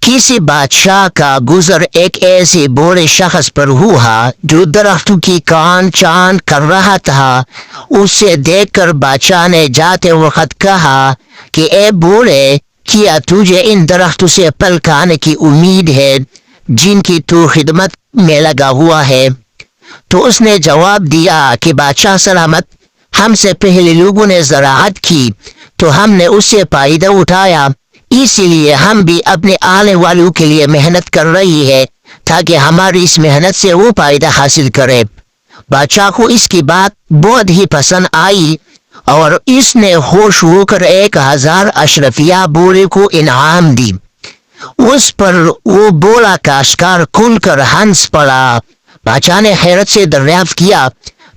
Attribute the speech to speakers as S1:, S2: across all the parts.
S1: کسی بادشاہ کا گزر ایک ایسے بوڑھے شخص پر ہوا جو درختوں کی کان چاند کر رہا تھا۔ اسے دیکھ کر بادشاہ نے جاتے وقت کہا کہ اے بوڑھے، کیا تجھے ان درختوں سے پھل کھانے کی امید ہے جن کی تو خدمت میں لگا ہوا ہے؟ تو اس نے جواب دیا کہ بادشاہ سلامت، ہم سے پہلے لوگوں نے زراعت کی تو ہم نے اس سے فائدہ اٹھایا، اسی لیے ہم بھی اپنے آنے والوں کے لیے محنت کر رہی ہے تاکہ ہماری اس محنت سے وہ فائدہ حاصل کرے۔ بادشاہ کو اس کی بات بہت ہی پسند آئی اور اس نے خوش ہو کر 1000 اشرفیہ بوڑھے کو انعام دی۔ اس پر وہ بوڑھا کاشتکار کھل کر ہنس پڑا۔ بادشاہ نے حیرت سے دریافت کیا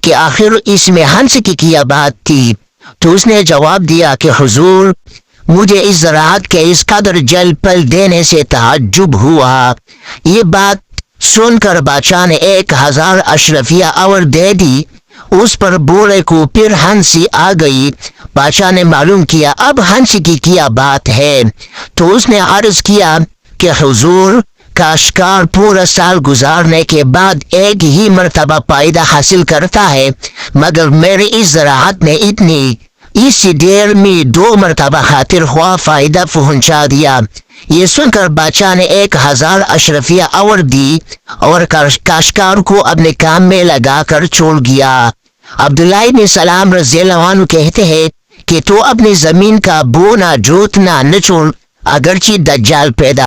S1: کہ آخر اس میں ہنس کی کیا بات تھی؟ تو اس نے جواب دیا کہ حضور، مجھے اس زراعت کے اس قدر جلد پھل دینے سے تعجب ہوا۔ یہ بات سن کر بادشاہ نے 1000 اشرفیہ اور دے دی۔ اس پر بوڑھے کو پھر ہنسی آ گئی۔ بادشاہ نے معلوم کیا اب ہنسی کی کیا بات ہے، تو اس نے عرض کیا کہ حضور، کاشتکار پورا سال گزارنے کے بعد ایک ہی مرتبہ فائدہ حاصل کرتا ہے، مگر میری اس زراعت نے اسی دیر میں 2 مرتبہ خاطر خواہ فائدہ پہنچا دیا۔ یہ سن کر بادشاہ نے 1000 اشرفیہ اور دی اور کاشتکار کو اپنے کام میں لگا کر چھوڑ گیا۔ عبداللہ بن سلام رضی اللہ عنہ کہتے ہیں کہ تو اپنی زمین کا بونا جوتنا نہ چھوڑ، اگرچہ دجال پیدا